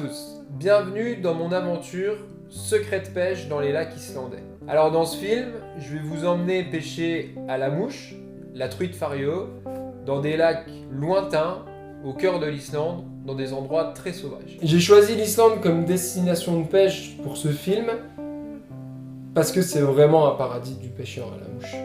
tous, bienvenue dans mon aventure Secret de pêche dans les lacs islandais. Alors dans ce film, je vais vous emmener pêcher à la mouche, la truite fario, dans des lacs lointains, au cœur de l'Islande, dans des endroits très sauvages. J'ai choisi l'Islande comme destination de pêche pour ce film, parce que c'est vraiment un paradis du pêcheur à la mouche.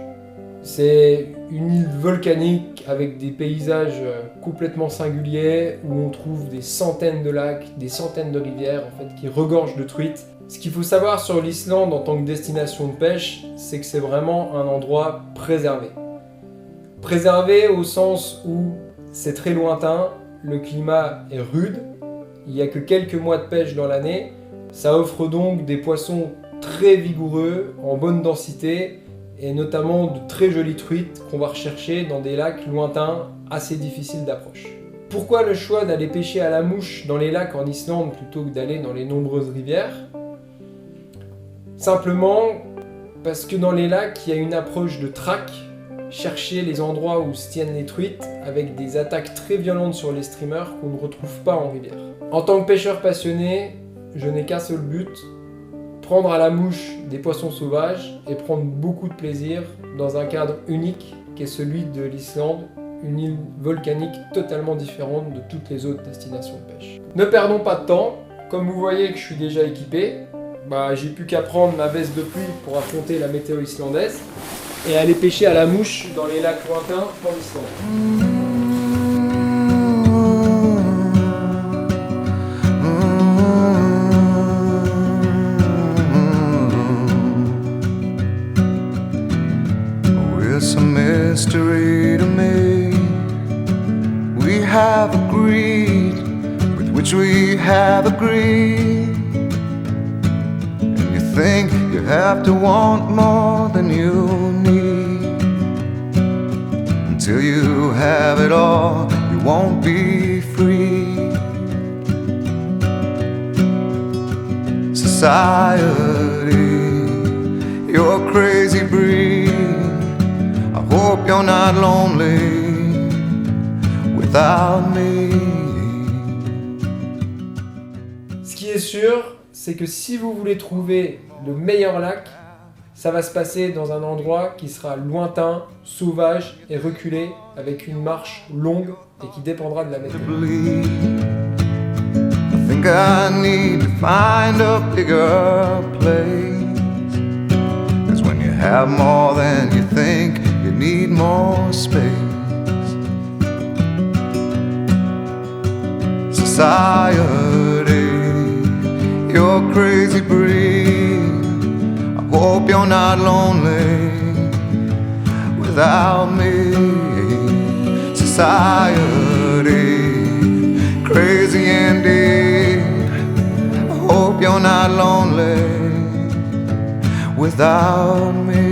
C'est une île volcanique avec des paysages complètement singuliers où on trouve des centaines de lacs, des centaines de rivières en fait, qui regorgent de truites. Ce qu'il faut savoir sur l'Islande en tant que destination de pêche, c'est que c'est vraiment un endroit préservé. Préservé au sens où c'est très lointain, le climat est rude, il n'y a que quelques mois de pêche dans l'année, ça offre donc des poissons très vigoureux, en bonne densité, et notamment de très jolies truites qu'on va rechercher dans des lacs lointains assez difficiles d'approche. Pourquoi le choix d'aller pêcher à la mouche dans les lacs en Islande plutôt que d'aller dans les nombreuses rivières ? Simplement parce que dans les lacs, il y a une approche de traque, chercher les endroits où se tiennent les truites avec des attaques très violentes sur les streamers qu'on ne retrouve pas en rivière. En tant que pêcheur passionné, je n'ai qu'un seul but, prendre à la mouche des poissons sauvages et prendre beaucoup de plaisir dans un cadre unique qui est celui de l'Islande, une île volcanique totalement différente de toutes les autres destinations de pêche. Ne perdons pas de temps, comme vous voyez que je suis déjà équipé, j'ai plus qu'à prendre ma veste de pluie pour affronter la météo islandaise et aller pêcher à la mouche dans les lacs lointains en Islande. It's a mystery to me. We have agreed with which we have agreed. And you think you have to want more than you need. Until you have it all, you won't be free. Society, you're a crazy breed. Hope you're not lonely without me. Ce qui est sûr, c'est que si vous voulez trouver le meilleur lac, ça va se passer dans un endroit qui sera lointain, sauvage et reculé, avec une marche longue et qui dépendra de la météo. I think I need to find a bigger place. 'Cause when you have more than you think, you need more space. Society, you're a crazy breed. I hope you're not lonely without me. Society, crazy indeed. I hope you're not lonely without me.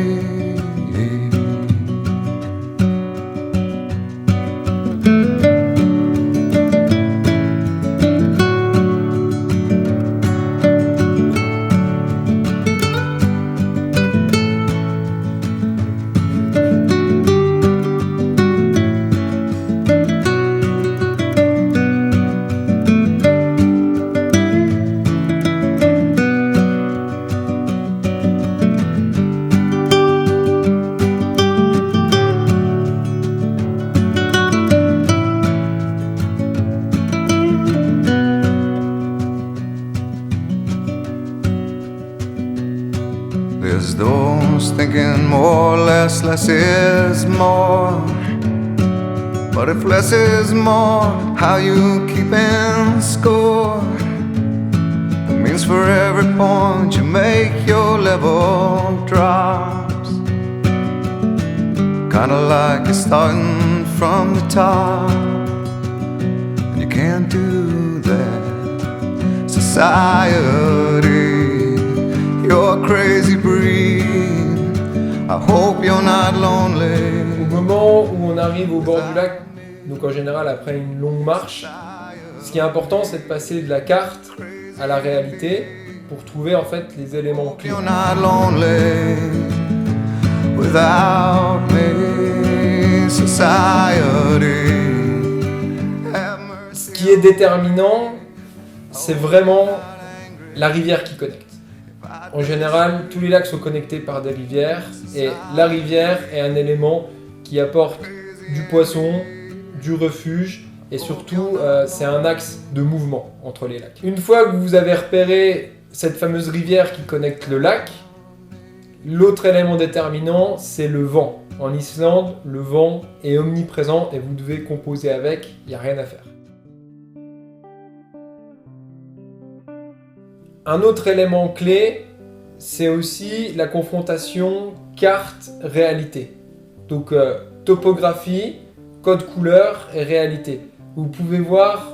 There's those thinking more, less is more. But if less is more, how you keeping score? That means for every point you make, your level drops. Kinda like you're starting from the top, and you can't do that. Society, you're a crazy breed. I hope you're not lonely. Au moment où on arrive au bord du lac, donc en général après une longue marche, ce qui est important c'est de passer de la carte à la réalité pour trouver en fait les éléments clés. You're not lonely without me. Society, Ce qui est déterminant, c'est vraiment la rivière qui connecte. En général, tous les lacs sont connectés par des rivières et la rivière est un élément qui apporte du poisson, du refuge et surtout c'est un axe de mouvement entre les lacs. Une fois que vous avez repéré cette fameuse rivière qui connecte le lac, l'autre élément déterminant c'est le vent. En Islande, le vent est omniprésent et vous devez composer avec, il n'y a rien à faire. Un autre élément clé, c'est aussi la confrontation carte-réalité. Donc topographie, code couleur et réalité. Vous pouvez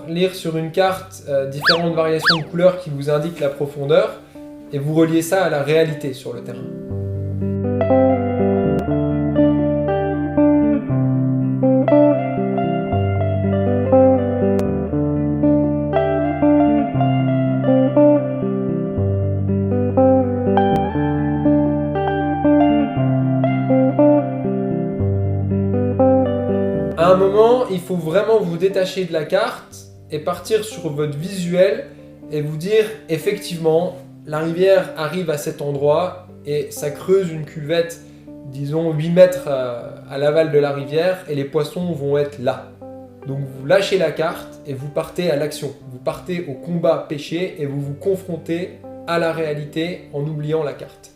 lire sur une carte différentes variations de couleurs qui vous indiquent la profondeur et vous reliez ça à la réalité sur le terrain. À un moment, il faut vraiment vous détacher de la carte et partir sur votre visuel et vous dire effectivement, la rivière arrive à cet endroit et ça creuse une cuvette, disons 8 mètres à l'aval de la rivière et les poissons vont être là. Donc vous lâchez la carte et vous partez à l'action. Vous partez au combat pêché et vous vous confrontez à la réalité en oubliant la carte.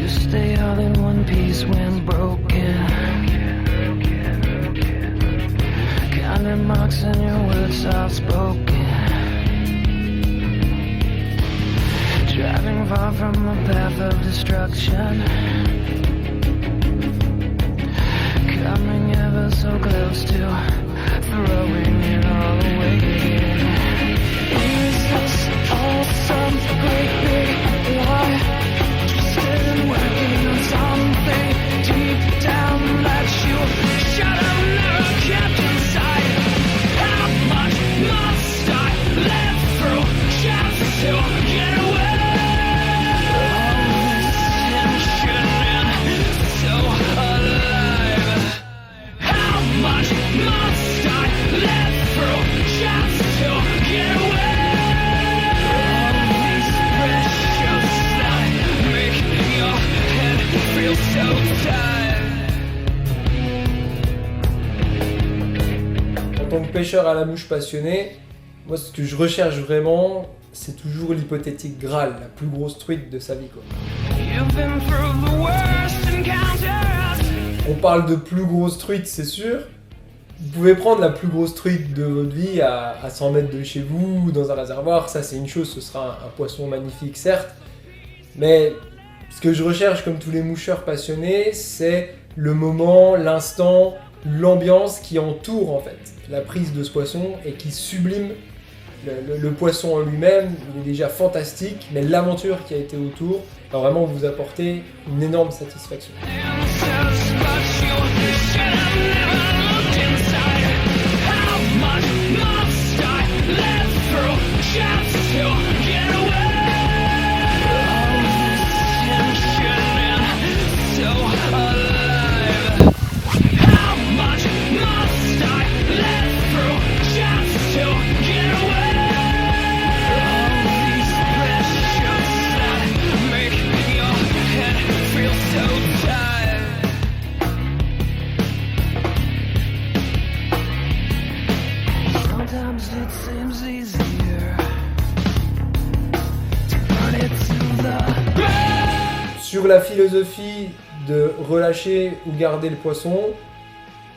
Stay all in one piece when broken. Counting marks and your words are spoken. Driving far from the path of destruction. Coming ever so close to throwing it all away. Is this all some great big lie? Working on something deep down that you should have never kept inside. How much must I live through just to get away? All this tension and so alive. How much must I live through just to get away? All these precious that make your head feel so tired. En tant que pêcheur à la mouche passionné, moi ce que je recherche vraiment, c'est toujours l'hypothétique Graal, la plus grosse truite de sa vie, quoi. You've been through the worst encounters. On parle de plus grosse truite, c'est sûr. Vous pouvez prendre la plus grosse truite de votre vie à 100 mètres de chez vous, dans un réservoir, ça c'est une chose, ce sera un poisson magnifique certes, mais ce que je recherche comme tous les moucheurs passionnés, c'est le moment, l'instant, l'ambiance qui entoure en fait la prise de ce poisson et qui sublime le poisson en lui-même. Il est déjà fantastique, mais l'aventure qui a été autour va vraiment vous apporter une énorme satisfaction. Sur la philosophie de relâcher ou garder le poisson,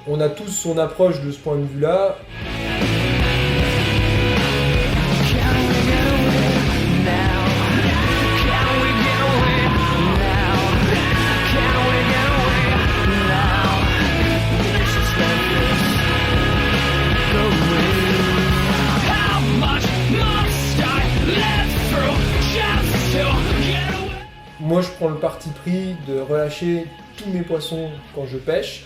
on a tous son approche de ce point de vue-là. Moi, je prends le parti pris de relâcher tous mes poissons quand je pêche.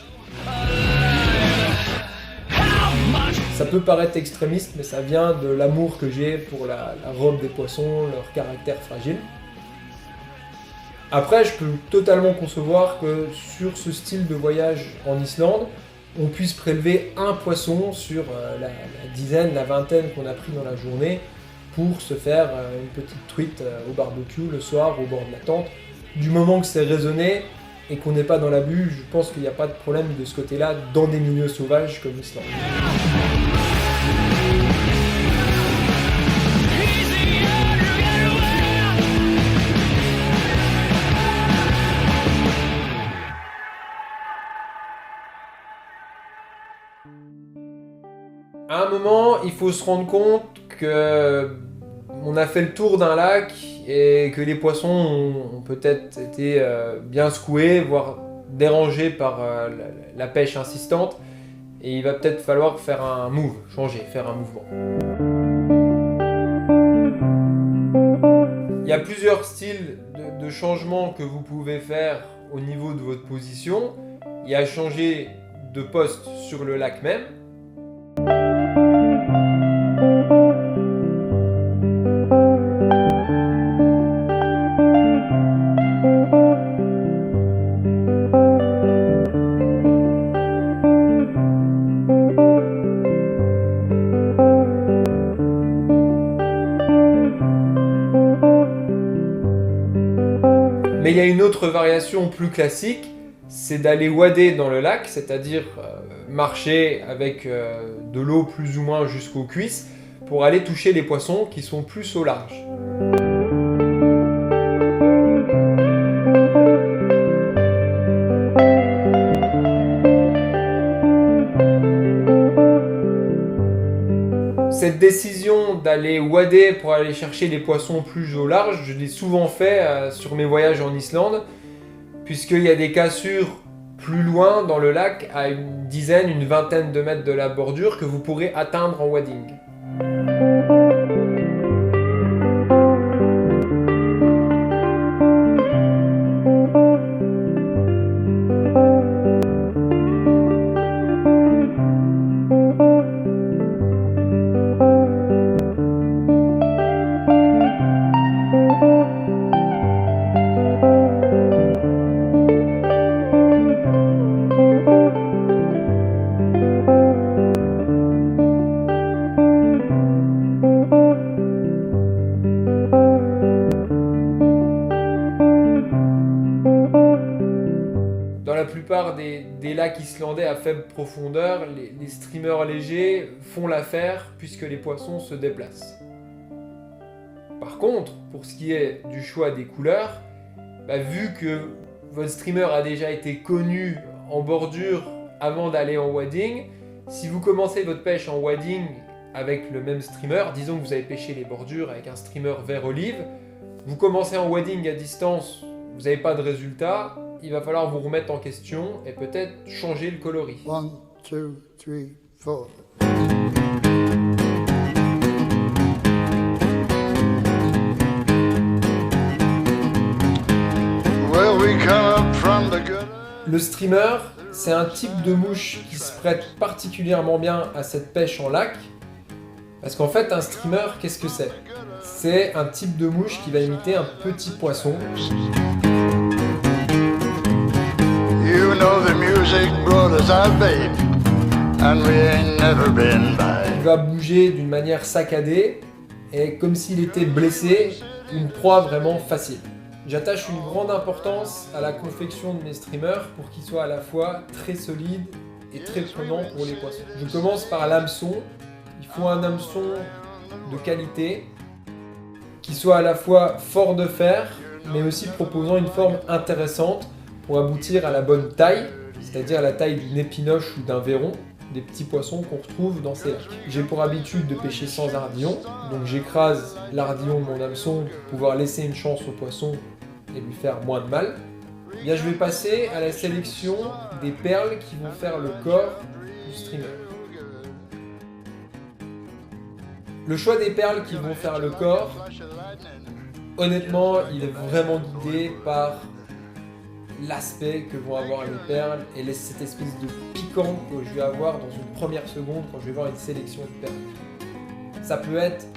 Ça peut paraître extrémiste, mais ça vient de l'amour que j'ai pour la robe des poissons, leur caractère fragile. Après, je peux totalement concevoir que sur ce style de voyage en Islande, on puisse prélever un poisson sur la dizaine, la vingtaine qu'on a pris dans la journée pour se faire une petite truite au barbecue le soir au bord de la tente. Du moment que c'est raisonné et qu'on n'est pas dans l'abus, je pense qu'il n'y a pas de problème de ce côté-là dans des milieux sauvages comme l'Islande. À un moment, il faut se rendre compte qu'on a fait le tour d'un lac et que les poissons ont peut-être été bien secoués, voire dérangés par la pêche insistante. Et il va peut-être falloir faire un move, changer, faire un mouvement. Il y a plusieurs styles de changement que vous pouvez faire au niveau de votre position. Il y a changer de poste sur le lac même. Mais il y a une autre variation plus classique, c'est d'aller wader dans le lac, c'est-à-dire marcher avec de l'eau plus ou moins jusqu'aux cuisses pour aller toucher les poissons qui sont plus au large. Cette décision d'aller wader pour aller chercher les poissons plus au large, je l'ai souvent fait sur mes voyages en Islande, puisqu'il y a des cassures plus loin dans le lac, à une dizaine, une vingtaine de mètres de la bordure, que vous pourrez atteindre en wading. La plupart des lacs islandais à faible profondeur, les streamers légers font l'affaire puisque les poissons se déplacent. Par contre, pour ce qui est du choix des couleurs, vu que votre streamer a déjà été connu en bordure avant d'aller en wading, si vous commencez votre pêche en wading avec le même streamer, disons que vous avez pêché les bordures avec un streamer vert olive, vous commencez en wading à distance, vous n'avez pas de résultat, il va falloir vous remettre en question et peut-être changer le coloris. 1, 2, 3, 4. Well, we come up from the gutter. Le streamer, c'est un type de mouche qui se prête particulièrement bien à cette pêche en lac. Parce qu'en fait, un streamer, qu'est-ce que c'est? C'est un type de mouche qui va imiter un petit poisson. You know the music brought us our babe, and we ain't never been by. Il va bouger d'une manière saccadée et comme s'il était blessé, une proie vraiment facile. J'attache une grande importance à la confection de mes streamers pour qu'ils soient à la fois très solides et très prenants pour les poissons. Je commence par l'hameçon. Il faut un hameçon de qualité qui soit à la fois fort de fer mais aussi proposant une forme intéressante pour aboutir à la bonne taille, c'est-à-dire la taille d'une épinoche ou d'un verron, des petits poissons qu'on retrouve dans ces lacs. J'ai pour habitude de pêcher sans ardillon, donc j'écrase l'ardillon de mon hameçon pour pouvoir laisser une chance au poisson et lui faire moins de mal. Et bien, je vais passer à la sélection des perles qui vont faire le corps du streamer. Le choix des perles qui vont faire le corps, honnêtement, il est vraiment guidé par l'aspect que vont avoir les perles et cette espèce de piquant que je vais avoir dans une première seconde quand je vais voir une sélection de perles. Ça peut être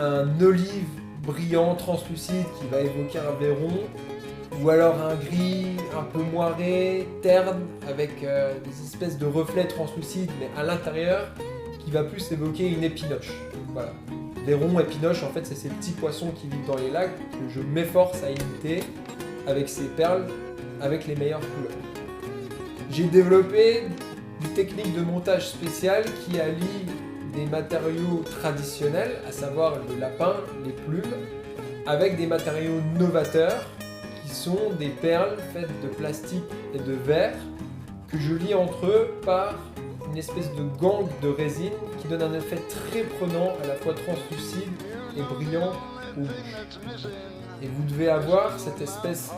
un olive brillant, translucide qui va évoquer un verron, ou alors un gris un peu moiré, terne, avec des espèces de reflets translucides, mais à l'intérieur, qui va plus évoquer une épinoche. Voilà. Des ronds épinoches, en fait, c'est ces petits poissons qui vivent dans les lacs que je m'efforce à imiter avec ces perles, avec les meilleures couleurs. J'ai développé une technique de montage spéciale qui allie des matériaux traditionnels, à savoir le lapin, les plumes, avec des matériaux novateurs qui sont des perles faites de plastique et de verre que je lie entre eux par une espèce de gangue de résine qui donne un effet très prenant, à la fois translucide et brillant aux bouches. Et vous devez avoir cette espèce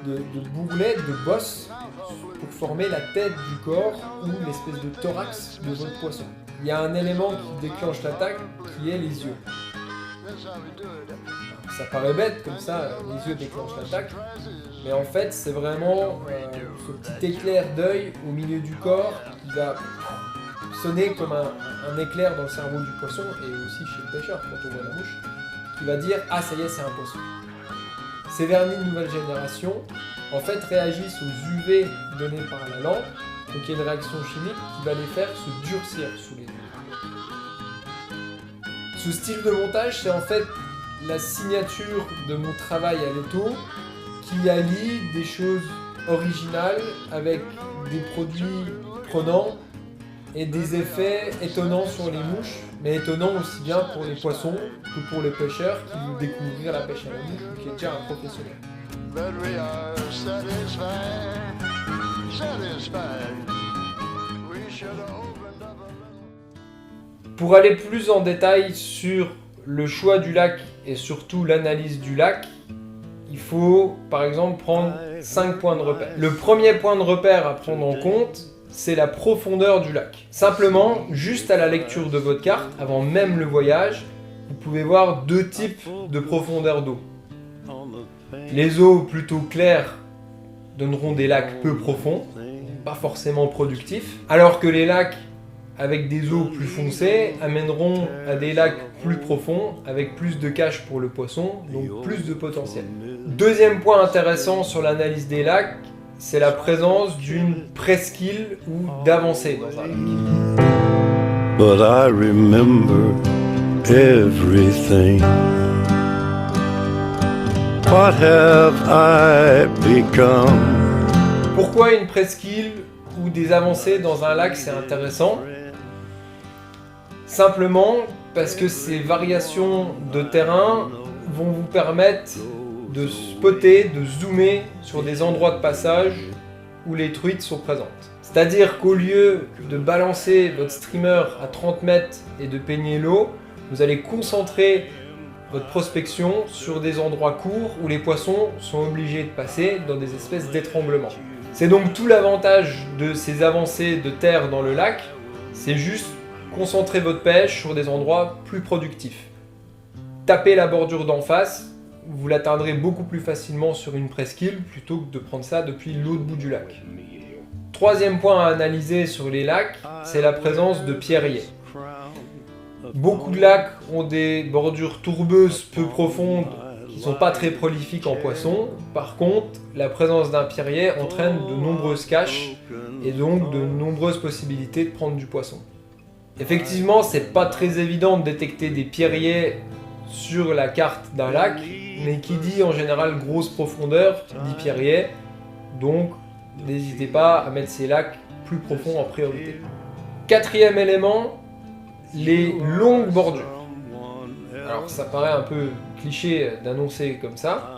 de bourrelet, de bosse, pour former la tête du corps ou l'espèce de thorax de votre poisson. Il y a un élément qui déclenche l'attaque qui est les yeux. Ça paraît bête comme ça, les yeux déclenchent l'attaque, mais en fait c'est vraiment ce petit éclair d'œil au milieu du corps qui va sonner comme un éclair dans le cerveau du poisson et aussi chez le pêcheur quand on voit la mouche, qui va dire « Ah ça y est, c'est un poisson ». Ces vernis de nouvelle génération en fait réagissent aux UV donnés par la lampe, donc il y a une réaction chimique qui va les faire se durcir sous les yeux. Ce style de montage, c'est en fait la signature de mon travail à l'étau qui allie des choses originales avec des produits prenants et des effets étonnants sur les mouches, mais étonnants aussi bien pour les poissons que pour les pêcheurs qui veulent découvrir la pêche à la mouche ou qui est déjà un professionnel. But we are satisfied. We should have opened up a little. Pour aller plus en détail sur le choix du lac et surtout l'analyse du lac, il faut par exemple prendre 5 points de repère. Le premier point de repère à prendre en compte, c'est la profondeur du lac. Simplement, juste à la lecture de votre carte, avant même le voyage, vous pouvez voir deux types de profondeur d'eau. Les eaux plutôt claires donneront des lacs peu profonds, pas forcément productifs, alors que les lacs avec des eaux plus foncées amèneront à des lacs plus profonds avec plus de cache pour le poisson, donc plus de potentiel. Deuxième point intéressant sur l'analyse des lacs, c'est la présence d'une presqu'île ou d'avancée dans un lac. But I remember everything. What have I become? Pourquoi une presqu'île ou des avancées dans un lac c'est intéressant? Simplement parce que ces variations de terrain vont vous permettre de spotter, de zoomer sur des endroits de passage où les truites sont présentes. C'est-à-dire qu'au lieu de balancer votre streamer à 30 mètres et de peigner l'eau, vous allez concentrer votre prospection sur des endroits courts où les poissons sont obligés de passer dans des espèces d'étranglements. C'est donc tout l'avantage de ces avancées de terre dans le lac, c'est juste concentrer votre pêche sur des endroits plus productifs. Tapez la bordure d'en face, vous l'atteindrez beaucoup plus facilement sur une presqu'île plutôt que de prendre ça depuis l'autre bout du lac. Troisième point à analyser sur les lacs, c'est la présence de pierriers. Beaucoup de lacs ont des bordures tourbeuses peu profondes qui ne sont pas très prolifiques en poissons. Par contre, la présence d'un pierrier entraîne de nombreuses caches et donc de nombreuses possibilités de prendre du poisson. Effectivement, c'est pas très évident de détecter des pierriers sur la carte d'un lac, mais qui dit en général grosse profondeur dit pierrier, donc n'hésitez pas à mettre ces lacs plus profonds en priorité. Quatrième élément, les longues bordures. Alors ça paraît un peu cliché d'annoncer comme ça,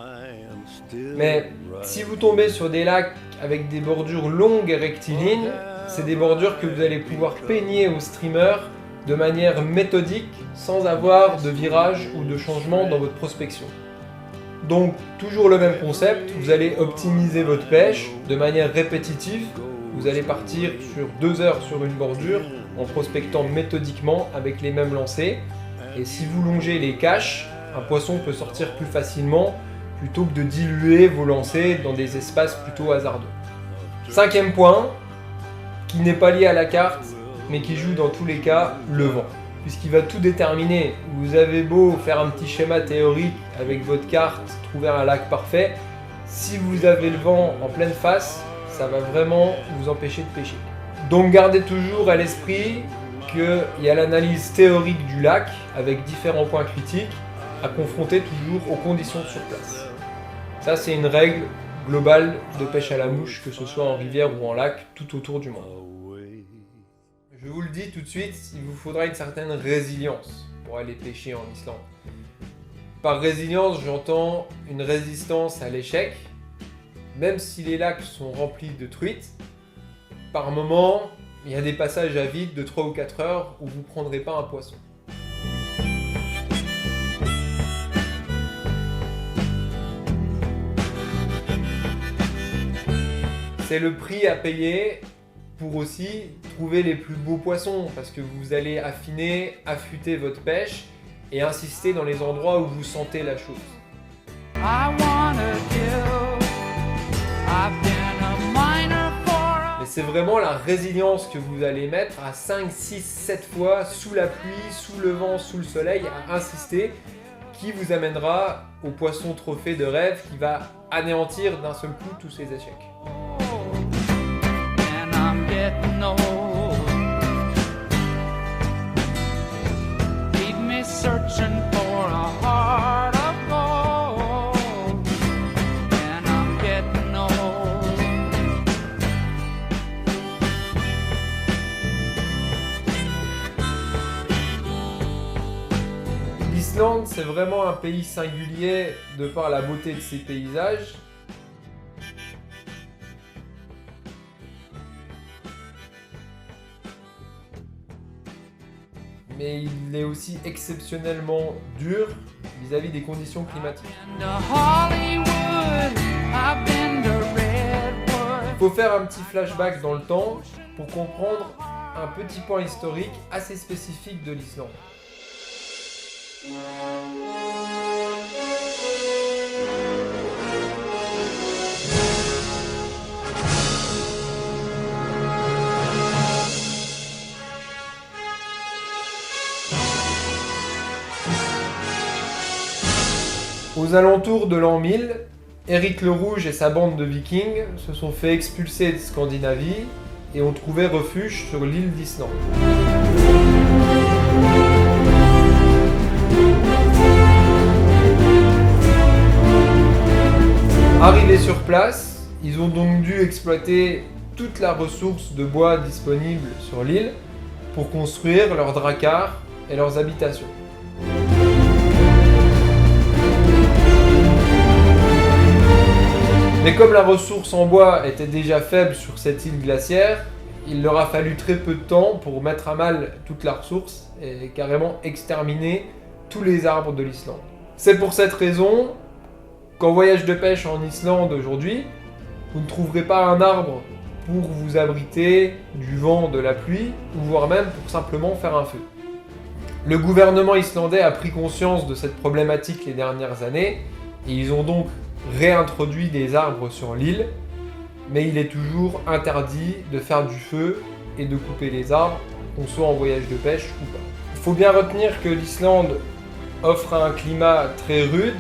mais si vous tombez sur des lacs avec des bordures longues et rectilignes, c'est des bordures que vous allez pouvoir peigner au streamer de manière méthodique sans avoir de virage ou de changement dans votre prospection. Donc toujours le même concept, vous allez optimiser votre pêche de manière répétitive, vous allez partir sur 2 heures sur une bordure en prospectant méthodiquement avec les mêmes lancers, et si vous longez les caches, un poisson peut sortir plus facilement plutôt que de diluer vos lancers dans des espaces plutôt hasardeux. Cinquième point, qui n'est pas lié à la carte, mais qui joue dans tous les cas, le vent. Puisqu'il va tout déterminer. Vous avez beau faire un petit schéma théorique avec votre carte, trouver un lac parfait, Si vous avez le vent en pleine face, ça va vraiment vous empêcher de pêcher. Donc gardez toujours à l'esprit qu'il y a l'analyse théorique du lac avec différents points critiques à confronter toujours aux conditions sur place. Ça, c'est une règle globale de pêche à la mouche, que ce soit en rivière ou en lac, tout autour du monde. Je vous le dis tout de suite, il vous faudra une certaine résilience pour aller pêcher en Islande. Par résilience, j'entends une résistance à l'échec. Même si les lacs sont remplis de truites, par moment, il y a des passages à vide de 3 ou 4 heures où vous ne prendrez pas un poisson. C'est le prix à payer pour aussi trouver les plus beaux poissons, parce que vous allez affiner, affûter votre pêche et insister dans les endroits où vous sentez la chose. Mais c'est vraiment la résilience que vous allez mettre à 5, 6, 7 fois sous la pluie, sous le vent, sous le soleil, à insister, qui vous amènera au poisson trophée de rêve qui va anéantir d'un seul coup tous ces échecs. L'Islande, c'est vraiment un pays singulier de par la beauté de ses paysages. Mais il est aussi exceptionnellement dur vis-à-vis des conditions climatiques. Il faut faire un petit flashback dans le temps pour comprendre un petit point historique assez spécifique de l'Islande. Aux alentours de l'an 1000, Éric le Rouge et sa bande de vikings se sont fait expulser de Scandinavie et ont trouvé refuge sur l'île d'Islande. Arrivés sur place, ils ont donc dû exploiter toute la ressource de bois disponible sur l'île pour construire leurs dracars et leurs habitations. Mais comme la ressource en bois était déjà faible sur cette île glaciaire, il leur a fallu très peu de temps pour mettre à mal toute la ressource et carrément exterminer tous les arbres de l'Islande. C'est pour cette raison qu'en voyage de pêche en Islande aujourd'hui, vous ne trouverez pas un arbre pour vous abriter du vent, de la pluie, ou voire même pour simplement faire un feu. Le gouvernement islandais a pris conscience de cette problématique les dernières années, et ils ont donc réintroduit des arbres sur l'île, mais il est toujours interdit de faire du feu et de couper les arbres, qu'on soit en voyage de pêche ou pas. Il faut bien retenir que l'Islande offre un climat très rude,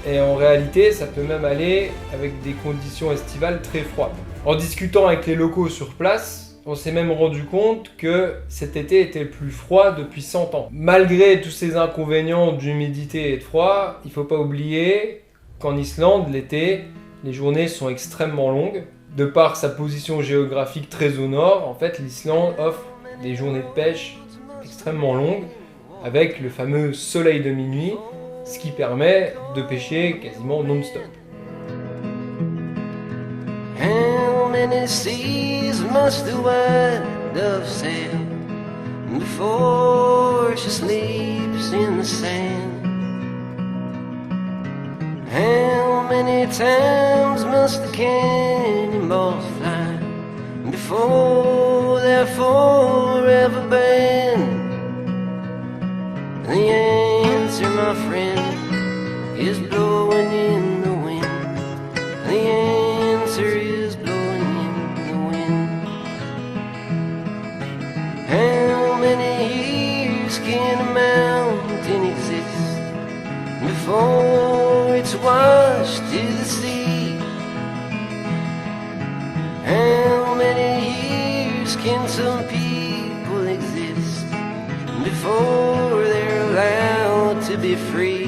et en réalité ça peut même aller avec des conditions estivales très froides. En discutant avec les locaux sur place, on s'est même rendu compte que cet été était le plus froid depuis 100 ans. Malgré tous ces inconvénients d'humidité et de froid, il ne faut pas oublier qu'en Islande, l'été, les journées sont extrêmement longues. De par sa position géographique très au nord, en fait, l'Islande offre des journées de pêche extrêmement longues, avec le fameux soleil de minuit, ce qui permet de pêcher quasiment non-stop. How many seas must the white dove sail before she sleeps in the sand? How many times must the cannonballs fly before they're forever banned? The answer, my friend, is blowing in the wind. The answer is blowing in the wind. How many years can a mountain exist before it's washed to the sea? to be free.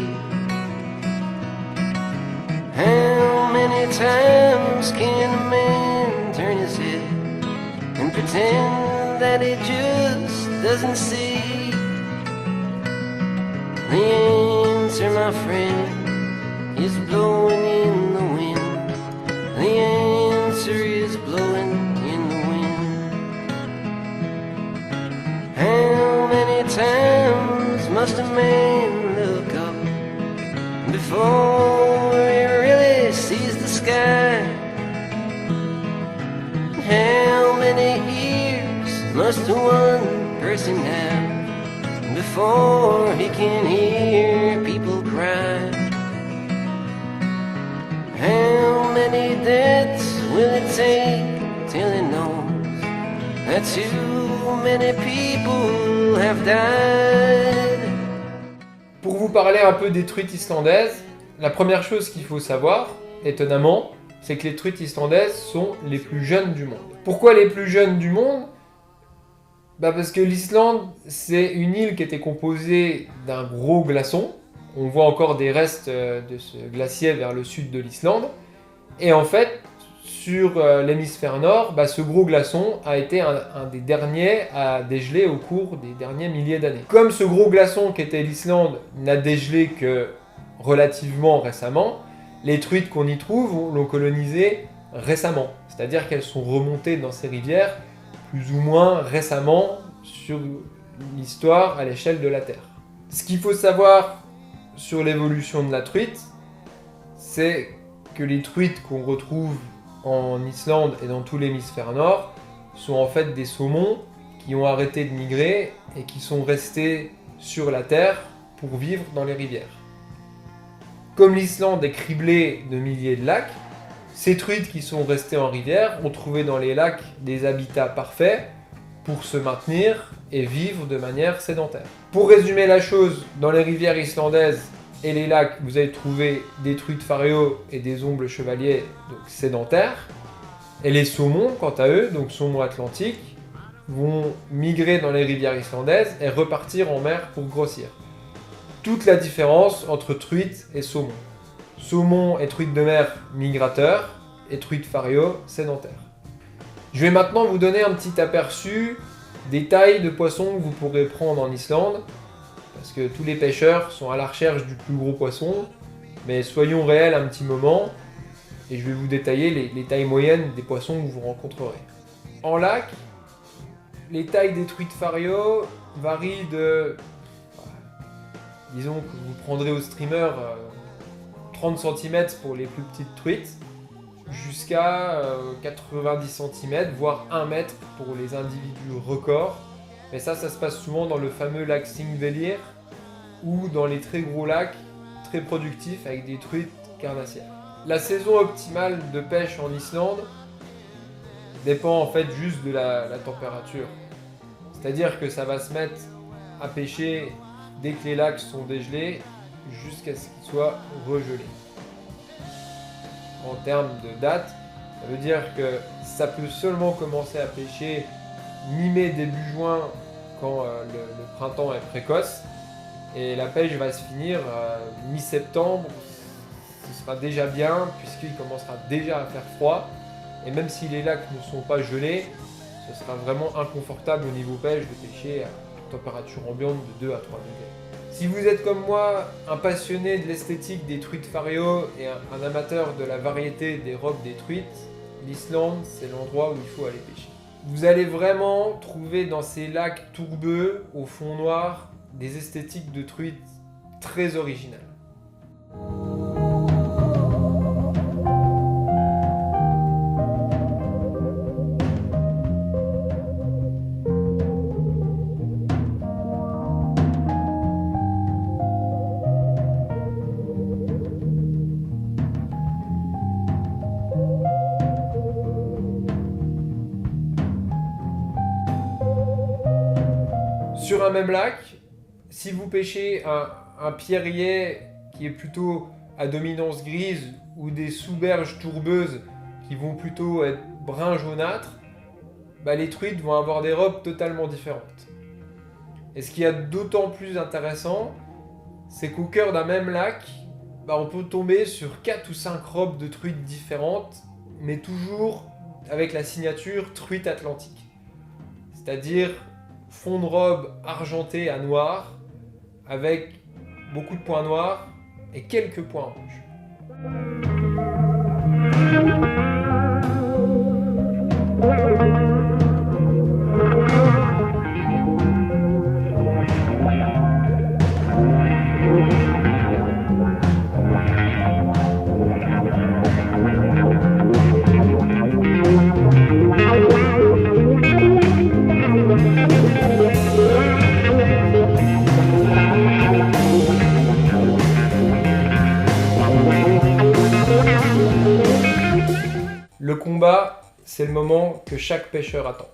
How many times can a man turn his head and pretend that he just doesn't see? The answer, my friend, is blowing in the wind. The answer is blowing in the wind. How many times must a man look up before he really sees the sky? How many ears must one person have before he can hear people cry? How many deaths will it take till he knows that too many people have died? Pour vous parler un peu des truites islandaises, la première chose qu'il faut savoir, étonnamment, c'est que les truites islandaises sont les plus jeunes du monde. Pourquoi les plus jeunes du monde ? Parce que l'Islande, c'est une île qui était composée d'un gros glaçon. On voit encore des restes de ce glacier vers le sud de l'Islande. Et en fait, sur l'hémisphère nord, ce gros glaçon a été un des derniers à dégeler au cours des derniers milliers d'années. Comme ce gros glaçon qui était l'Islande n'a dégelé que relativement récemment, les truites qu'on y trouve l'ont colonisé récemment. C'est-à-dire qu'elles sont remontées dans ces rivières plus ou moins récemment sur l'histoire à l'échelle de la Terre. Ce qu'il faut savoir sur l'évolution de la truite, c'est que les truites qu'on retrouve en Islande et dans tout l'hémisphère nord sont en fait des saumons qui ont arrêté de migrer et qui sont restés sur la Terre pour vivre dans les rivières. Comme l'Islande est criblée de milliers de lacs, ces truites qui sont restées en rivière ont trouvé dans les lacs des habitats parfaits pour se maintenir et vivre de manière sédentaire. Pour résumer la chose, dans les rivières islandaises et les lacs, vous allez trouver des truites fario et des ombles chevaliers, donc sédentaires. Et les saumons, quant à eux, donc saumons atlantiques, vont migrer dans les rivières islandaises et repartir en mer pour grossir. Toute la différence entre truite et saumon. Saumon et truite de mer migrateurs et truite fario sédentaires. Je vais maintenant vous donner un petit aperçu des tailles de poissons que vous pourrez prendre en Islande, parce que tous les pêcheurs sont à la recherche du plus gros poisson, mais soyons réels un petit moment, et je vais vous détailler les tailles moyennes des poissons que vous rencontrerez. En lac, les tailles des truites fario varient de... disons que vous prendrez au streamer 30 cm pour les plus petites truites, jusqu'à 90 cm, voire 1 mètre pour les individus records. Mais ça se passe souvent dans le fameux lac Thingvellir ou dans les très gros lacs très productifs avec des truites carnassières. La saison optimale de pêche en Islande dépend en fait juste de la température. C'est-à-dire que ça va se mettre à pêcher dès que les lacs sont dégelés jusqu'à ce qu'ils soient regelés. En termes de date, ça veut dire que ça peut seulement commencer à pêcher mi-mai, début juin, quand le printemps est précoce, et la pêche va se finir mi-septembre. Ce sera déjà bien, puisqu'il commencera déjà à faire froid, et même si les lacs ne sont pas gelés, ce sera vraiment inconfortable au niveau pêche de pêcher à température ambiante de 2 à 3 degrés. Si vous êtes comme moi un passionné de l'esthétique des truites fario et un amateur de la variété des robes des truites, l'Islande, c'est l'endroit où il faut aller pêcher. Vous allez vraiment trouver dans ces lacs tourbeux, au fond noir, des esthétiques de truites très originales. Sur un même lac, si vous pêchez un pierrier qui est plutôt à dominance grise ou des sous-berges tourbeuses qui vont plutôt être brun jaunâtre, les truites vont avoir des robes totalement différentes. Et ce qui est d'autant plus intéressant, c'est qu'au cœur d'un même lac, on peut tomber sur 4 ou 5 robes de truites différentes, mais toujours avec la signature truite atlantique. C'est-à-dire fond de robe argenté à noir, avec beaucoup de points noirs et quelques points rouges. Le combat, c'est le moment que chaque pêcheur attend.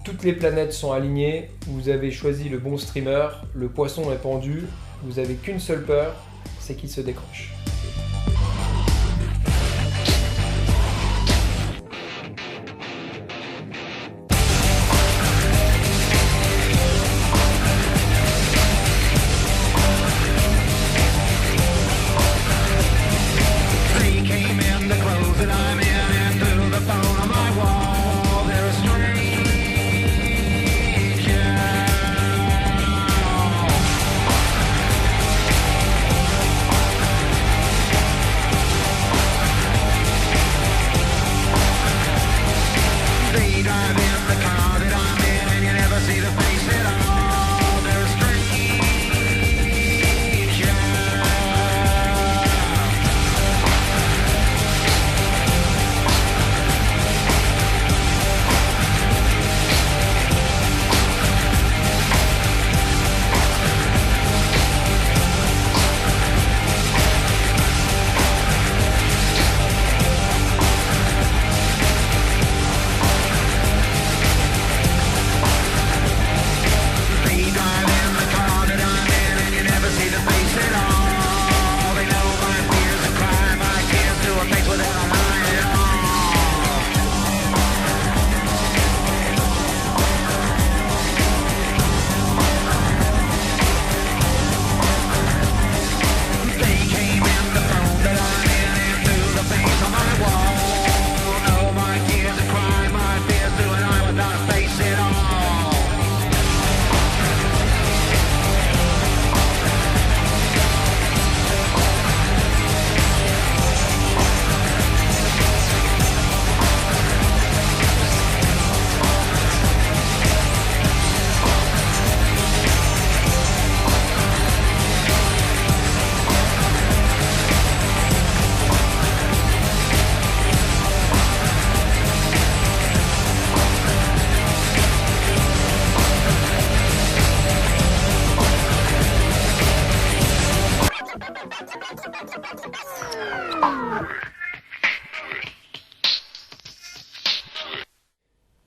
Toutes les planètes sont alignées, vous avez choisi le bon streamer, le poisson est pendu, vous avez qu'une seule peur, c'est qu'il se décroche.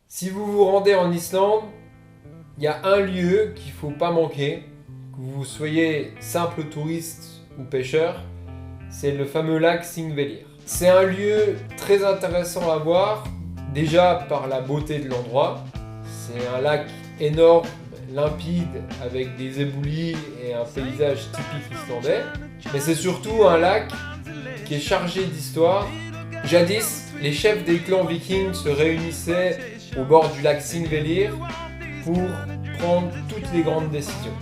Si vous vous rendez en Islande, il y a un lieu qu'il ne faut pas manquer, que vous soyez simple touriste ou pêcheur, c'est le fameux lac Þingvellir. C'est un lieu très intéressant à voir, déjà par la beauté de l'endroit. C'est un lac énorme, limpide, avec des éboulis et un paysage typique islandais. Mais c'est surtout un lac qui est chargé d'histoire. Jadis, les chefs des clans vikings se réunissaient au bord du lac Þingvellir pour prendre toutes les grandes décisions.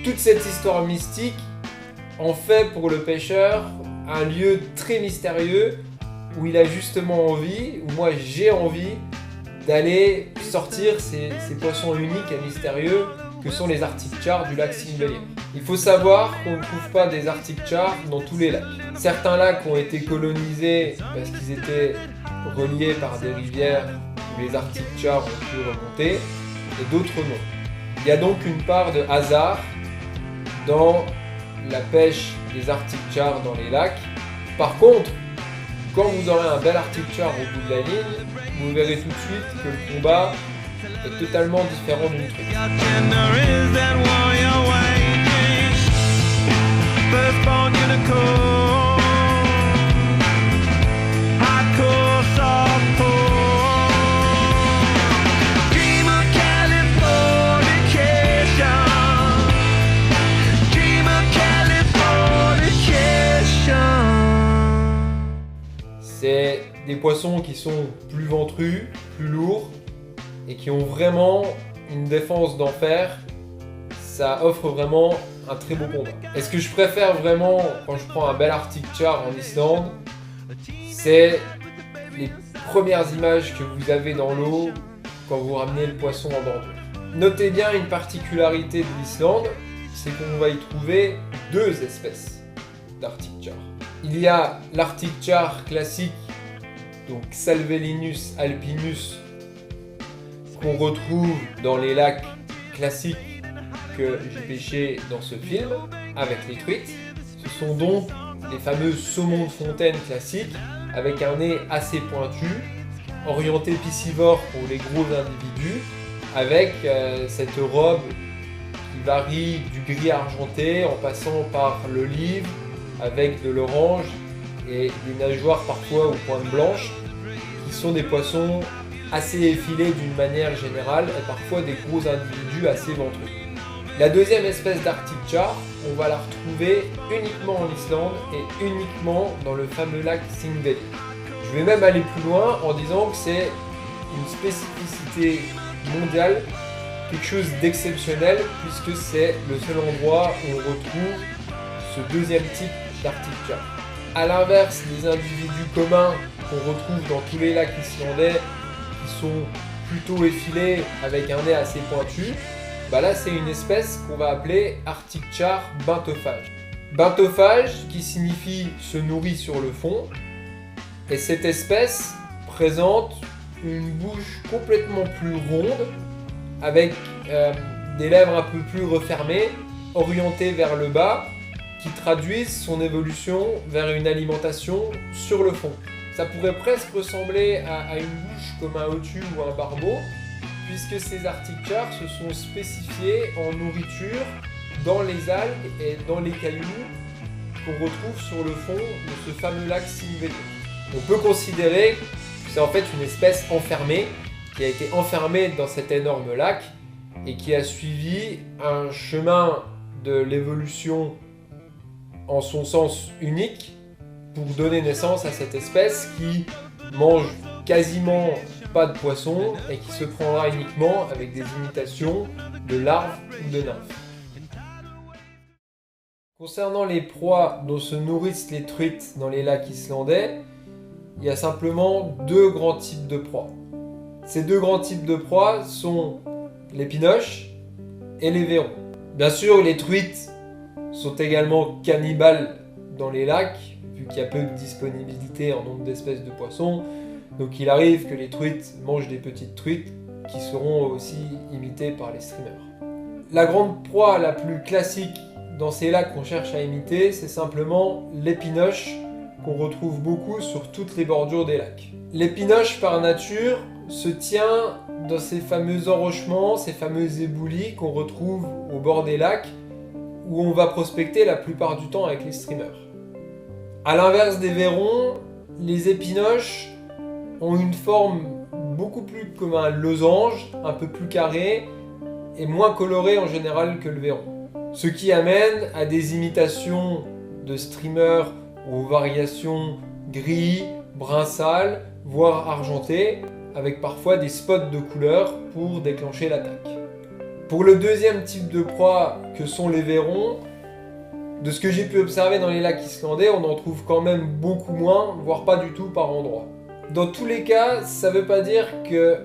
Toute cette histoire mystique en fait pour le pêcheur un lieu très mystérieux où il a justement envie, où moi j'ai envie d'aller sortir ces poissons uniques et mystérieux que sont les Arctic chars du lac Þingvellir. Il faut savoir qu'on ne trouve pas des Arctic chars dans tous les lacs. Certains lacs ont été colonisés parce qu'ils étaient reliés par des rivières où les Arctic chars ont pu remonter, et d'autres non. Il y a donc une part de hasard dans la pêche des Arctic chars dans les lacs. Par contre, quand vous aurez un bel Arctic char au bout de la ligne, vous verrez tout de suite que le combat est totalement différent d'une truite. Dream of Californication. des poissons qui sont plus ventrus, plus lourds et qui ont vraiment une défense d'enfer. Ça offre vraiment un très beau combat. Et ce que je préfère vraiment quand je prends un bel Arctic char en Islande, c'est les premières images que vous avez dans l'eau quand vous ramenez le poisson en bordure. Notez bien une particularité de l'Islande, c'est qu'on va y trouver deux espèces d'Arctic char. Il y a l'Arctic char classique, donc Salvelinus alpinus, qu'on retrouve dans les lacs classiques que j'ai pêchés dans ce film, avec les truites. Ce sont donc les fameux saumons de fontaine classiques, avec un nez assez pointu, orienté piscivore pour les gros individus, avec cette robe qui varie du gris argenté en passant par l'olive, avec de l'orange et des nageoires parfois aux pointes blanches, qui sont des poissons assez effilés d'une manière générale et parfois des gros individus assez ventrus. La deuxième espèce d'Arctic char, on va la retrouver uniquement en Islande et uniquement dans le fameux lac Thingvellir. Je vais même aller plus loin en disant que c'est une spécificité mondiale, quelque chose d'exceptionnel, puisque c'est le seul endroit où on retrouve ce deuxième type d'Arctic char. A l'inverse des individus communs qu'on retrouve dans tous les lacs islandais, qui sont plutôt effilés avec un nez assez pointu, bah là c'est une espèce qu'on va appeler Arctic char bentophage. Bentophage qui signifie se nourrit sur le fond, et cette espèce présente une bouche complètement plus ronde, avec des lèvres un peu plus refermées, orientées vers le bas, qui traduisent son évolution vers une alimentation sur le fond. Ça pourrait presque ressembler à une bouche comme un hotue ou un barbeau, puisque ces Arctic chars se sont spécifiés en nourriture dans les algues et dans les cailloux qu'on retrouve sur le fond de ce fameux lac Thingvellir. On peut considérer que c'est en fait une espèce enfermée, qui a été enfermée dans cet énorme lac et qui a suivi un chemin de l'évolution en son sens unique pour donner naissance à cette espèce qui mange quasiment pas de poissons et qui se prendra uniquement avec des imitations de larves ou de nymphes. Concernant les proies dont se nourrissent les truites dans les lacs islandais, il y a simplement deux grands types de proies. Ces deux grands types de proies sont les pinoches et les vairons. Bien sûr, les truites sont également cannibales dans les lacs, vu qu'il y a peu de disponibilité en nombre d'espèces de poissons. Donc il arrive que les truites mangent des petites truites qui seront aussi imitées par les streamers. La grande proie la plus classique dans ces lacs qu'on cherche à imiter, c'est simplement l'épinoche qu'on retrouve beaucoup sur toutes les bordures des lacs. L'épinoche par nature se tient dans ces fameux enrochements, ces fameux éboulis qu'on retrouve au bord des lacs, où on va prospecter la plupart du temps avec les streamers. A l'inverse des vairons, les épinoches ont une forme beaucoup plus comme un losange, un peu plus carré et moins coloré en général que le vairon. Ce qui amène à des imitations de streamers aux variations gris, brun sale, voire argenté, avec parfois des spots de couleur pour déclencher l'attaque. Pour le deuxième type de proie que sont les vairons, de ce que j'ai pu observer dans les lacs islandais, on en trouve quand même beaucoup moins, voire pas du tout par endroits. Dans tous les cas, ça veut pas dire que,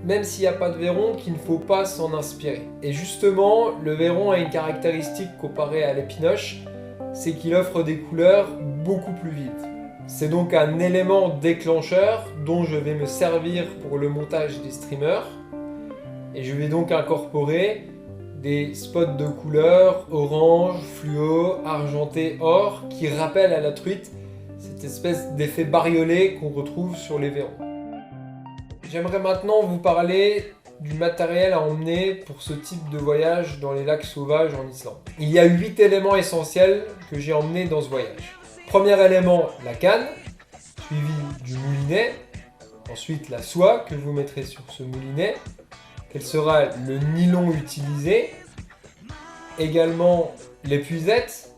même s'il n'y a pas de vairon, qu'il ne faut pas s'en inspirer. Et justement, le vairon a une caractéristique comparée à l'épinoche, c'est qu'il offre des couleurs beaucoup plus vives. C'est donc un élément déclencheur dont je vais me servir pour le montage des streamers. Et je vais donc incorporer des spots de couleurs orange, fluo, argenté, or, qui rappellent à la truite cette espèce d'effet bariolé qu'on retrouve sur les vairons. J'aimerais maintenant vous parler du matériel à emmener pour ce type de voyage dans les lacs sauvages en Islande. Il y a 8 éléments essentiels que j'ai emmenés dans ce voyage. Premier élément, la canne, suivi du moulinet, ensuite la soie que vous mettrez sur ce moulinet, quel sera le nylon utilisé, également l'épuisette,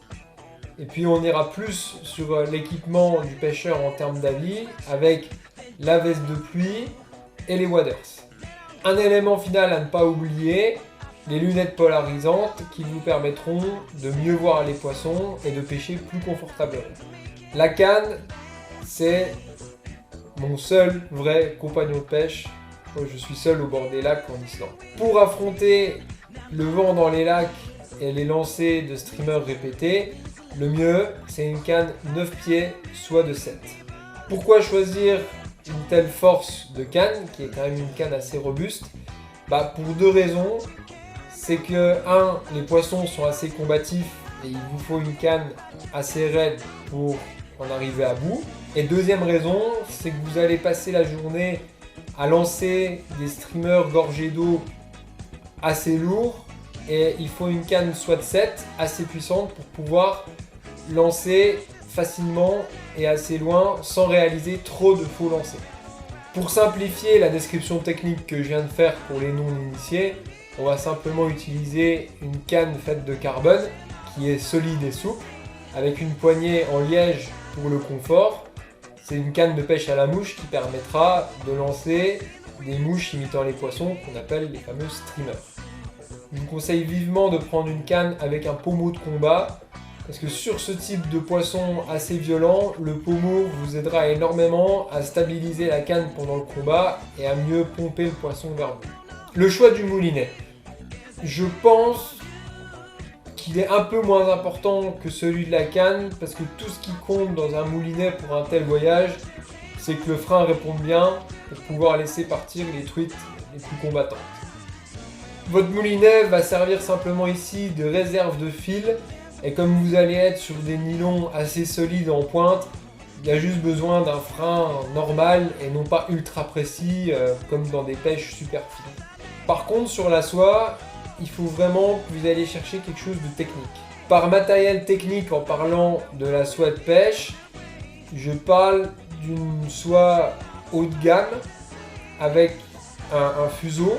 Et puis on ira plus sur l'équipement du pêcheur en termes d'avis avec la veste de pluie et les waders. Un élément final à ne pas oublier, les lunettes polarisantes qui vous permettront de mieux voir les poissons et de pêcher plus confortablement. La canne, c'est mon seul vrai compagnon de pêche quand je suis seul au bord des lacs en Islande. Pour affronter le vent dans les lacs et les lancers de streamers répétés, le mieux, c'est une canne 9 pieds, soit de 7. Pourquoi choisir une telle force de canne, qui est quand même une canne assez robuste? Pour 2 raisons. C'est que, 1, les poissons sont assez combatifs et il vous faut une canne assez raide pour en arriver à bout. Et deuxième raison, c'est que vous allez passer la journée à lancer des streamers gorgés d'eau assez lourds et il faut une canne soit de 7 assez puissante pour pouvoir lancer facilement et assez loin sans réaliser trop de faux lancers. Pour simplifier la description technique que je viens de faire pour les non-initiés, on va simplement utiliser une canne faite de carbone qui est solide et souple avec une poignée en liège pour le confort. C'est une canne de pêche à la mouche qui permettra de lancer des mouches imitant les poissons qu'on appelle les fameux streamers. Je vous conseille vivement de prendre une canne avec un pommeau de combat parce que sur ce type de poisson assez violent, le pommeau vous aidera énormément à stabiliser la canne pendant le combat et à mieux pomper le poisson vers vous. Le choix du moulinet. Je pense qu'il est un peu moins important que celui de la canne parce que tout ce qui compte dans un moulinet pour un tel voyage, c'est que le frein réponde bien pour pouvoir laisser partir les truites les plus combattantes. Votre moulinet va servir simplement ici de réserve de fil et comme vous allez être sur des nylons assez solides en pointe, il y a juste besoin d'un frein normal et non pas ultra précis comme dans des pêches super fines. Par contre sur la soie, il faut vraiment que vous allez chercher quelque chose de technique. Par matériel technique, en parlant de la soie de pêche, je parle d'une soie haut de gamme avec un fuseau.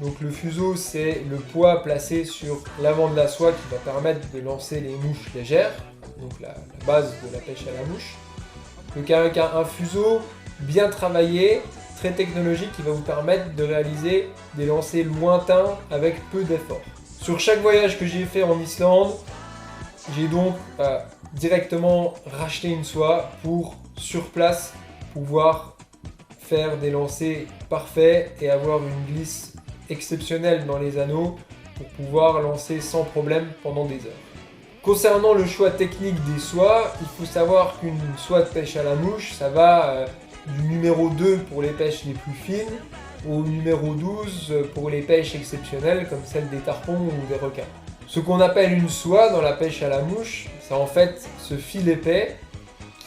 Donc le fuseau, c'est le poids placé sur l'avant de la soie qui va permettre de lancer les mouches légères, donc la base de la pêche à la mouche. Donc avec un fuseau bien travaillé, très technologique qui va vous permettre de réaliser des lancers lointains avec peu d'efforts. Sur chaque voyage que j'ai fait en Islande, j'ai donc directement racheté une soie pour sur place pouvoir faire des lancers parfaits et avoir une glisse exceptionnelle dans les anneaux pour pouvoir lancer sans problème pendant des heures. Concernant le choix technique des soies, il faut savoir qu'une soie de pêche à la mouche, ça va du numéro 2 pour les pêches les plus fines au numéro 12 pour les pêches exceptionnelles comme celle des tarpons ou des requins. Ce qu'on appelle une soie dans la pêche à la mouche, c'est en fait ce fil épais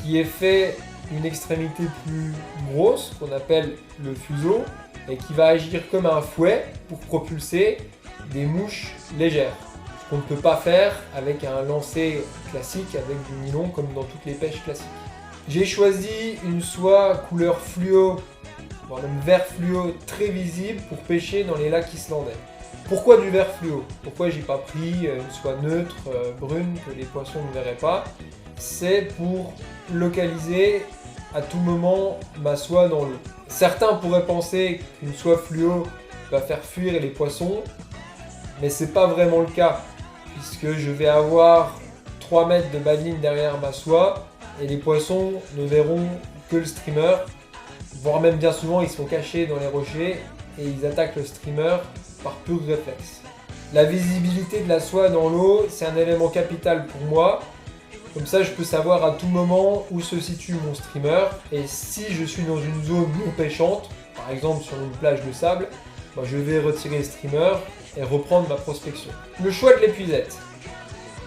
qui est fait d'une extrémité plus grosse qu'on appelle le fuseau et qui va agir comme un fouet pour propulser des mouches légères. Ce qu'on ne peut pas faire avec un lancer classique avec du nylon comme dans toutes les pêches classiques. J'ai choisi une soie couleur fluo, voire même vert fluo très visible pour pêcher dans les lacs islandais. Pourquoi du vert fluo? Pourquoi j'ai pas pris une soie neutre, brune, que les poissons ne verraient pas? C'est pour localiser à tout moment ma soie dans l'eau. Certains pourraient penser qu'une soie fluo va faire fuir les poissons, mais c'est pas vraiment le cas, puisque je vais avoir 3 mètres de badline derrière ma soie, et les poissons ne verront que le streamer, voire même bien souvent ils sont cachés dans les rochers, et ils attaquent le streamer par pur réflexe. La visibilité de la soie dans l'eau, c'est un élément capital pour moi. Comme ça, je peux savoir à tout moment où se situe mon streamer. Et si je suis dans une zone non pêchante, par exemple sur une plage de sable, je vais retirer le streamer et reprendre ma prospection. Le choix de l'épuisette,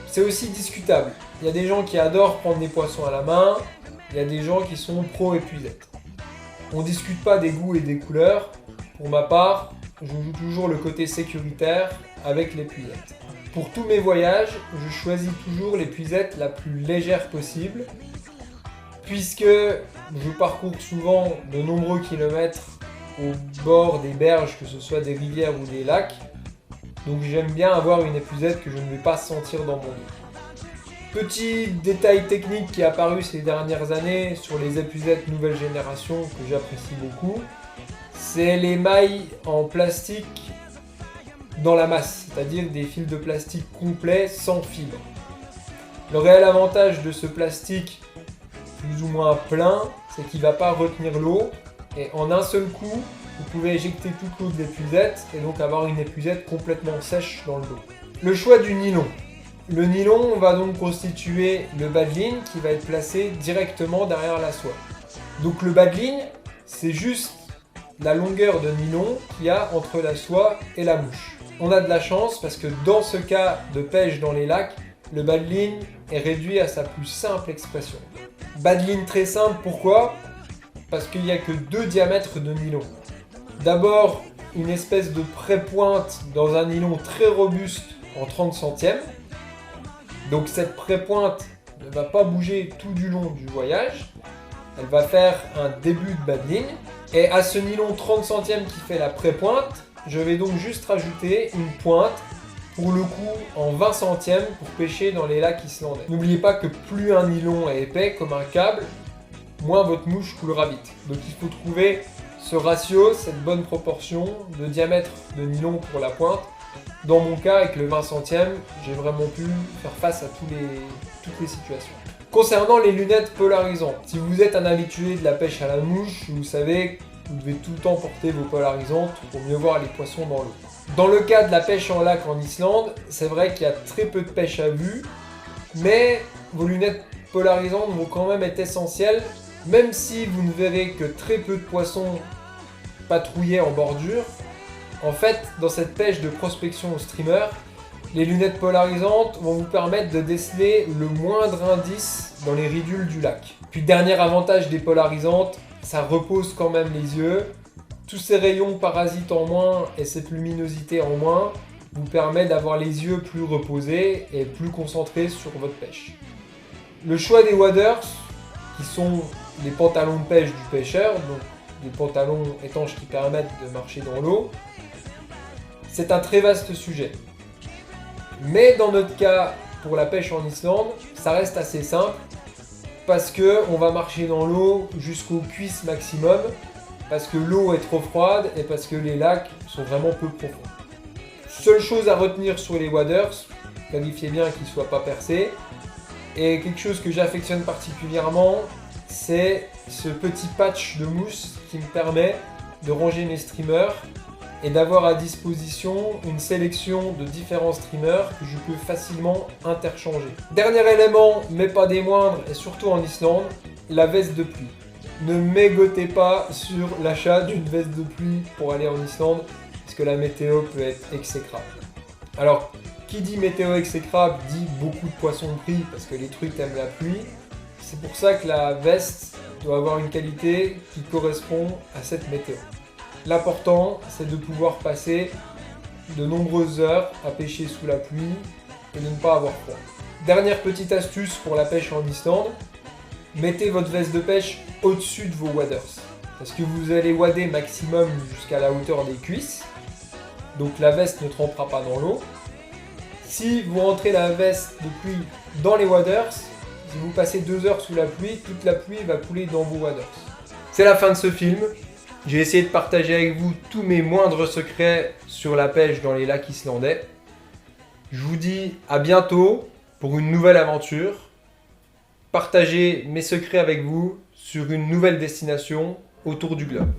c'est aussi discutable. Il y a des gens qui adorent prendre des poissons à la main, il y a des gens qui sont pro épuisette. On ne discute pas des goûts et des couleurs. Pour ma part, je joue toujours le côté sécuritaire avec l'épuisette. Pour tous mes voyages, je choisis toujours l'épuisette la plus légère possible, puisque je parcours souvent de nombreux kilomètres au bord des berges, que ce soit des rivières ou des lacs, donc j'aime bien avoir une épuisette que je ne vais pas sentir dans mon lit. Petit détail technique qui est apparu ces dernières années sur les épuisettes nouvelle génération que j'apprécie beaucoup, c'est les mailles en plastique dans la masse, c'est-à-dire des fils de plastique complets sans fibre. Le réel avantage de ce plastique plus ou moins plein, c'est qu'il ne va pas retenir l'eau et en un seul coup, vous pouvez éjecter toute l'eau de l'épuisette et donc avoir une épuisette complètement sèche dans le dos. Le choix du nylon. Le nylon va donc constituer le bas de ligne qui va être placé directement derrière la soie. Donc le bas de ligne, c'est juste la longueur de nylon qu'il y a entre la soie et la mouche. On a de la chance parce que dans ce cas de pêche dans les lacs, le bas de ligne est réduit à sa plus simple expression. Bas de ligne très simple, pourquoi ? Parce qu'il n'y a que 2 diamètres de nylon. D'abord, une espèce de pré-pointe dans un nylon très robuste en 30 centièmes. Donc cette pré-pointe ne va pas bouger tout du long du voyage. Elle va faire un début de bas de ligne. Et à ce nylon 30 centièmes qui fait la pré-pointe, je vais donc juste rajouter une pointe, pour le coup en 20 centièmes pour pêcher dans les lacs islandais. N'oubliez pas que plus un nylon est épais comme un câble, moins votre mouche coulera vite. Donc il faut trouver ce ratio, cette bonne proportion de diamètre de nylon pour la pointe. Dans mon cas, avec le 20 centièmes, j'ai vraiment pu faire face à toutes les situations. Concernant les lunettes polarisantes, si vous êtes un habitué de la pêche à la mouche, vous savez que vous devez tout le temps porter vos polarisantes pour mieux voir les poissons dans l'eau. Dans le cas de la pêche en lac en Islande, c'est vrai qu'il y a très peu de pêche à vue, mais vos lunettes polarisantes vont quand même être essentielles, même si vous ne verrez que très peu de poissons patrouiller en bordure. En fait, dans cette pêche de prospection au streamer, les lunettes polarisantes vont vous permettre de déceler le moindre indice dans les ridules du lac. Puis dernier avantage des polarisantes, ça repose quand même les yeux. Tous ces rayons parasites en moins et cette luminosité en moins vous permet d'avoir les yeux plus reposés et plus concentrés sur votre pêche. Le choix des waders, qui sont les pantalons de pêche du pêcheur, donc des pantalons étanches qui permettent de marcher dans l'eau, c'est un très vaste sujet. Mais dans notre cas, pour la pêche en Islande, ça reste assez simple parce qu'on va marcher dans l'eau jusqu'aux cuisses maximum, parce que l'eau est trop froide et parce que les lacs sont vraiment peu profonds. Seule chose à retenir sur les waders, vérifiez bien qu'ils ne soient pas percés. Et quelque chose que j'affectionne particulièrement, c'est ce petit patch de mousse qui me permet de ranger mes streamers et d'avoir à disposition une sélection de différents streamers que je peux facilement interchanger. Dernier élément, mais pas des moindres, et surtout en Islande, la veste de pluie. Ne mégotez pas sur l'achat d'une veste de pluie pour aller en Islande, parce que la météo peut être exécrable. Alors, qui dit météo exécrable dit beaucoup de poissons pris, parce que les truites aiment la pluie. C'est pour ça que la veste doit avoir une qualité qui correspond à cette météo. L'important, c'est de pouvoir passer de nombreuses heures à pêcher sous la pluie et de ne pas avoir froid. Dernière petite astuce pour la pêche en Islande, mettez votre veste de pêche au-dessus de vos waders. Parce que vous allez wader maximum jusqu'à la hauteur des cuisses, donc la veste ne trempera pas dans l'eau. Si vous rentrez la veste de pluie dans les waders, si vous passez 2 heures sous la pluie, toute la pluie va couler dans vos waders. C'est la fin de ce film. J'ai essayé de partager avec vous tous mes moindres secrets sur la pêche dans les lacs islandais. Je vous dis à bientôt pour une nouvelle aventure. Partagez mes secrets avec vous sur une nouvelle destination autour du globe.